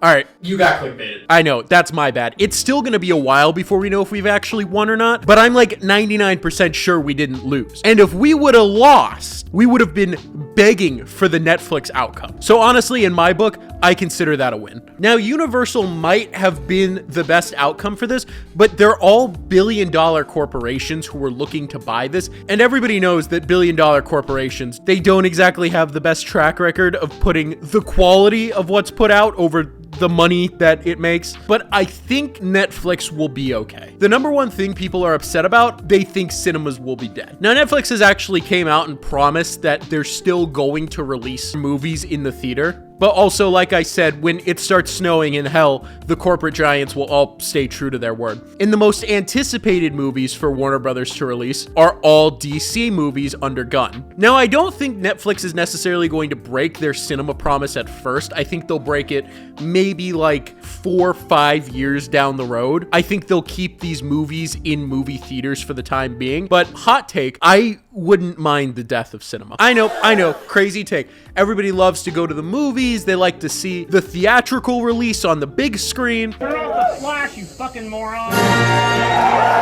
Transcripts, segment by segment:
All right. You got clickbaited. I know, that's my bad. It's still gonna be a while before we know if we've actually won or not, but I'm like 99% sure we didn't lose. And if we would have lost, we would have been begging for the Netflix outcome. So honestly, in my book, I consider that a win. Now, Universal might have been the best outcome for this, but they're all billion-dollar corporations who were looking to buy this, and everybody knows that billion-dollar corporations, they don't exactly have the best track record of putting the quality of what's put out over the money that it makes, but I think Netflix will be okay. The number one thing people are upset about, they think cinemas will be dead. Now, Netflix has actually came out and promised that they're still going to release movies in the theater. But also, like I said, when it starts snowing in hell, the corporate giants will all stay true to their word. And the most anticipated movies for Warner Brothers to release are all DC movies under gun. Now, I don't think Netflix is necessarily going to break their cinema promise at first. I think they'll break it maybe like 4 or 5 years down the road. I think they'll keep these movies in movie theaters for the time being. But hot take, I wouldn't mind the death of cinema. I know, crazy take. Everybody loves to go to the movies. They like to see the theatrical release on the big screen. Turn off the flash, you fucking moron.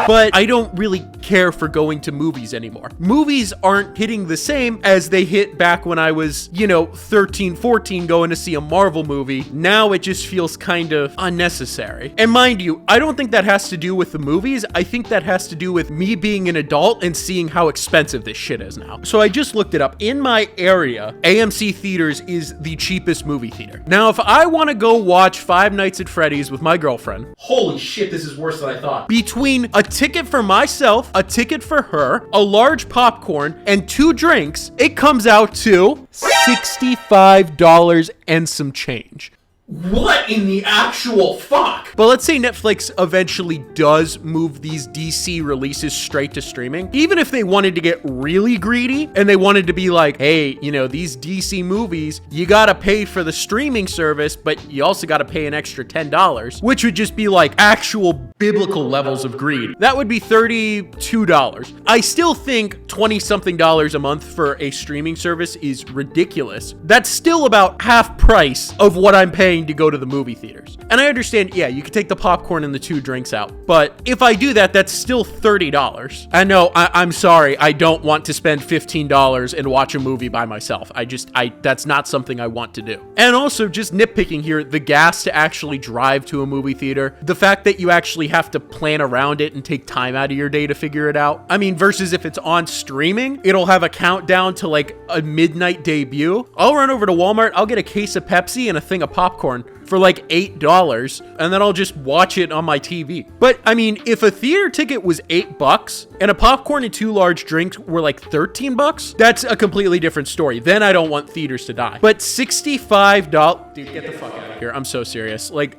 But I don't really care for going to movies anymore. Movies aren't hitting the same as they hit back when I was, 13, 14 going to see a Marvel movie. Now it just feels kind of unnecessary. And mind you, I don't think that has to do with the movies. I think that has to do with me being an adult and seeing how expensive this shit is now. So I just looked it up. In my area, AMC Theaters is the cheapest movie theater. Now, if I want to go watch Five Nights at Freddy's with my girlfriend, Holy shit, this is worse than I thought. between a ticket for myself, a ticket for her, a large popcorn, and 2 drinks, it comes out to $65 and some change. What in the actual fuck? But let's say Netflix eventually does move these DC releases straight to streaming. Even if they wanted to get really greedy and they wanted to be like, hey, these DC movies, you gotta pay for the streaming service, but you also gotta pay an extra $10, which would just be like actual biblical levels of greed. That would be $32. I still think 20-something a month for a streaming service is ridiculous. That's still about half price of what I'm paying to go to the movie theaters. And I understand, yeah, you could take the popcorn and the 2 drinks out, but if I do that, that's still $30. And no, I'm sorry, I don't want to spend $15 and watch a movie by myself. That's not something I want to do. And also, just nitpicking here, the gas to actually drive to a movie theater, the fact that you actually have to plan around it and take time out of your day to figure it out. I mean, versus if it's on streaming, it'll have a countdown to like a midnight debut. I'll run over to Walmart, I'll get a case of Pepsi and a thing of popcorn for like $8, and then I'll just watch it on my TV. But I mean, if a theater ticket was $8 and a popcorn and 2 large drinks were like $13, that's a completely different story. Then I don't want theaters to die. But $65, dude, get the fuck out of here. I'm so serious. Like,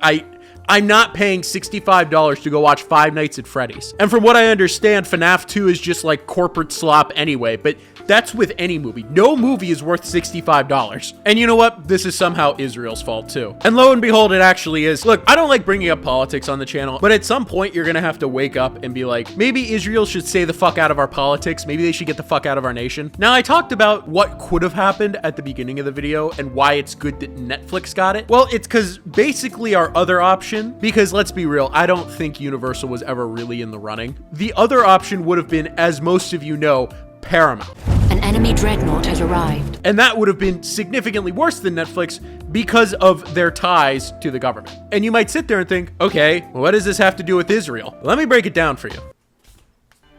I'm not paying $65 to go watch Five Nights at Freddy's. And from what I understand, FNAF 2 is just like corporate slop anyway, but that's with any movie. No movie is worth $65. And you know what? This is somehow Israel's fault too. And lo and behold, it actually is. Look, I don't like bringing up politics on the channel, but at some point you're gonna have to wake up and be like, maybe Israel should stay the fuck out of our politics. Maybe they should get the fuck out of our nation. Now, I talked about what could have happened at the beginning of the video and why it's good that Netflix got it. Well, it's because basically our other option, because let's be real, I don't think Universal was ever really in the running. The other option would have been, as most of you know, Paramount. An enemy dreadnought has arrived. And that would have been significantly worse than Netflix because of their ties to the government. And you might sit there and think, okay, what does this have to do with Israel? Let me break it down for you.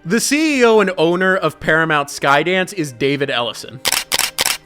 The CEO and owner of Paramount Skydance is David Ellison.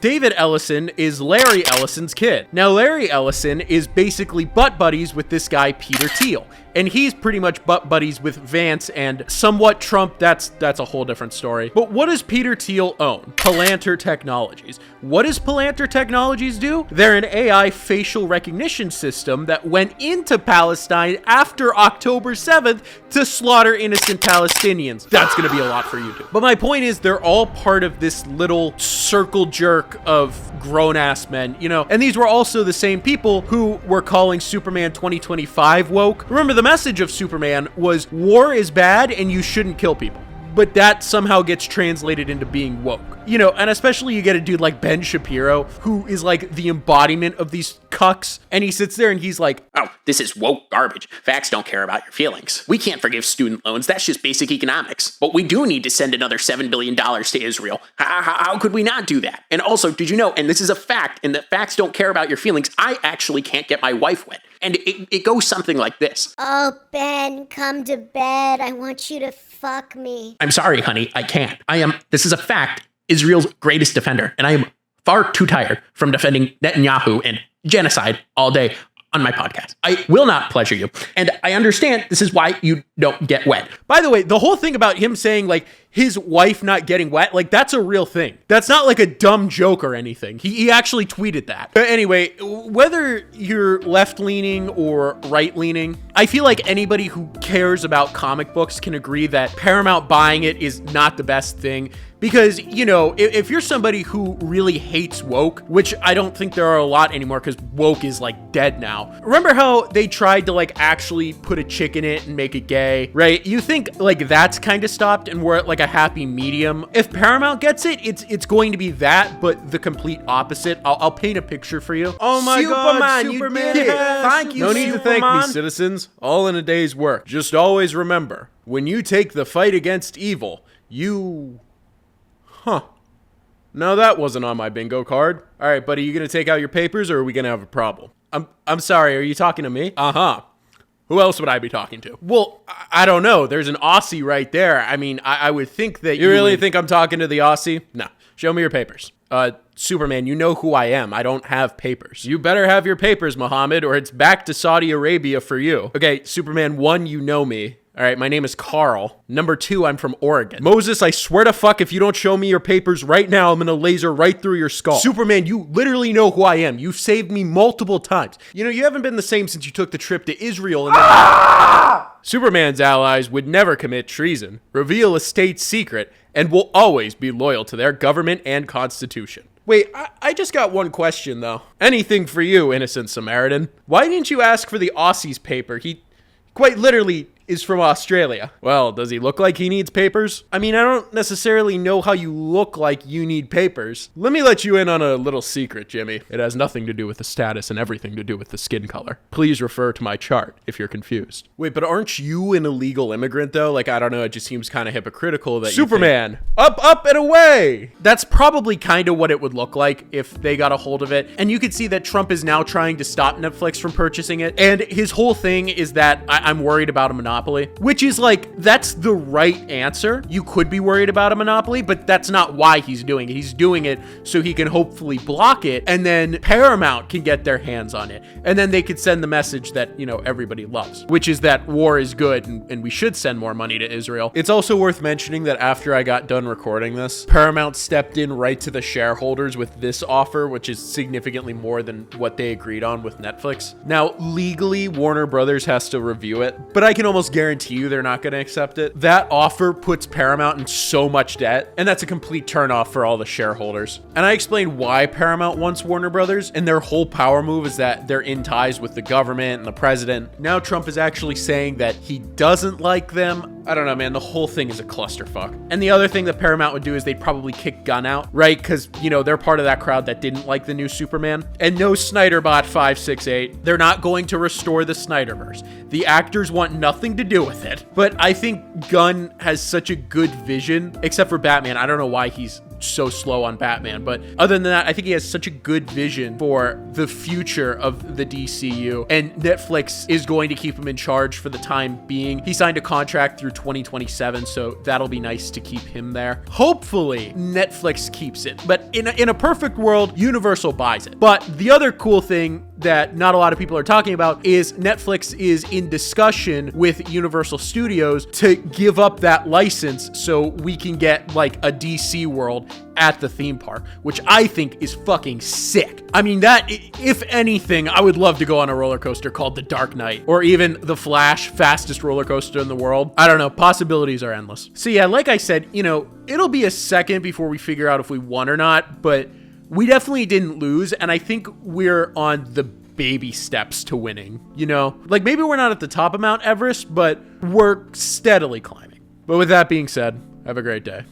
David Ellison is Larry Ellison's kid. Now, Larry Ellison is basically butt buddies with this guy, Peter Thiel. And he's pretty much butt buddies with Vance and somewhat Trump. That's a whole different story. But what does Peter Thiel own? Palantir Technologies. What does Palantir Technologies do? They're an AI facial recognition system that went into Palestine after October 7th to slaughter innocent Palestinians. That's gonna be a lot for YouTube. But my point is, they're all part of this little circle jerk of grown-ass men, and these were also the same people who were calling Superman 2025 woke. Remember, the message of Superman was war is bad and you shouldn't kill people. but that somehow gets translated into being woke. You know, and especially you get a dude like Ben Shapiro, who is like the embodiment of these cucks, and he sits there and he's like, oh, this is woke garbage. Facts don't care about your feelings. We can't forgive student loans. That's just basic economics. But we do need to send another $7 billion to Israel. How could we not do that? And also, did you know, and this is a fact, and that facts don't care about your feelings, I actually can't get my wife wet. And it goes something like this. Oh, Ben, come to bed. I want you to fuck me. I'm sorry, honey, I can't. This is a fact, Israel's greatest defender, and I am far too tired from defending Netanyahu and genocide all day on my podcast. I will not pleasure you. And I understand this is why you don't get wet. by the way, the whole thing about him saying like his wife not getting wet, like that's a real thing. That's not like a dumb joke or anything. He actually tweeted that. But anyway, whether you're left leaning or right leaning, I feel like anybody who cares about comic books can agree that Paramount buying it is not the best thing. Because, you know, if you're somebody who really hates woke, which I don't think there are a lot anymore because woke is like dead now. Remember how they tried to like actually put a chick in it and make it gay, right? You think like that's kind of stopped and we're at like a happy medium. If Paramount gets it, it's going to be that, but the complete opposite. I'll paint a picture for you. Oh my God, Superman! You did it. Thank you, No need to thank me, Superman. citizens. All in a day's work. Just always remember, when you take the fight against evil, you... Huh. No, that wasn't on my bingo card. All right, buddy, you gonna take out your papers or are we gonna have a problem? I'm sorry, are you talking to me? Uh-huh. Who else would I be talking to? Well, I don't know. There's an Aussie right there. I mean, I would think that you really think I'm talking to the Aussie? No. Show me your papers. Superman, you know who I am. I don't have papers. You better have your papers, Muhammad, or it's back to Saudi Arabia for you. Okay, Superman 1, you know me. All right, my name is Carl. Number 2, I'm from Oregon. Moses, I swear to fuck, if you don't show me your papers right now, I'm gonna laser right through your skull. Superman, you literally know who I am. You've saved me multiple times. You know, you haven't been the same since you took the trip to Israel and Superman's allies would never commit treason, reveal a state secret, and will always be loyal to their government and constitution. Wait, I just got one question, though. Anything for you, innocent Samaritan. Why didn't you ask for the Aussie's paper? He quite literally is from Australia. Well, does he look like he needs papers? I mean, I don't necessarily know how you look like you need papers. Let me let you in on a little secret, Jimmy. It has nothing to do with the status and everything to do with the skin color. Please refer to my chart if you're confused. Wait, but aren't you an illegal immigrant, though? Like, I don't know, it just seems kind of hypocritical that Superman, up, and away! That's probably kind of what it would look like if they got a hold of it. And you could see that Trump is now trying to stop Netflix from purchasing it. And his whole thing is that I'm worried about a monopoly, which is like, that's the right answer. You could be worried about a monopoly, but that's not why he's doing it. He's doing it so he can hopefully block it, and then Paramount can get their hands on it. And then they could send the message that, you know, everybody loves, which is that war is good and we should send more money to Israel. It's also worth mentioning that after I got done recording this, Paramount stepped in right to the shareholders with this offer, which is significantly more than what they agreed on with Netflix. Now, legally, Warner Brothers has to review it, but I can almost guarantee you they're not going to accept it. That offer puts Paramount in so much debt, and that's a complete turnoff for all the shareholders. And I explained why Paramount wants Warner Brothers, and their whole power move is that they're in ties with the government and the president. Now Trump is actually saying that he doesn't like them. I don't know, man. The whole thing is a clusterfuck. And the other thing that Paramount would do is they'd probably kick Gunn out, right? Because, you know, they're part of that crowd that didn't like the new Superman. And no Snyderbot 568. They're not going to restore the Snyderverse. The actors want nothing to do with it. But I think Gunn has such a good vision, except for Batman. I don't know why he's so slow on Batman, but other than that, I think he has such a good vision for the future of the DCU, and Netflix is going to keep him in charge for the time being. He signed a contract through 2027, so that'll be nice to keep him there. Hopefully Netflix keeps it, but in a perfect world, Universal buys it. But the other cool thing that not a lot of people are talking about is Netflix is in discussion with Universal Studios to give up that license so we can get like a DC world at the theme park, which I think is fucking sick. I mean, that, if anything, I would love to go on a roller coaster called the Dark Knight, or even the Flash, fastest roller coaster in the world. I don't know, possibilities are endless. So yeah, like I said, you know, it'll be a second before we figure out if we won or not, but we definitely didn't lose, and I think we're on the baby steps to winning, you know? Like, maybe we're not at the top of Mount Everest, but we're steadily climbing. But with that being said, Have a great day.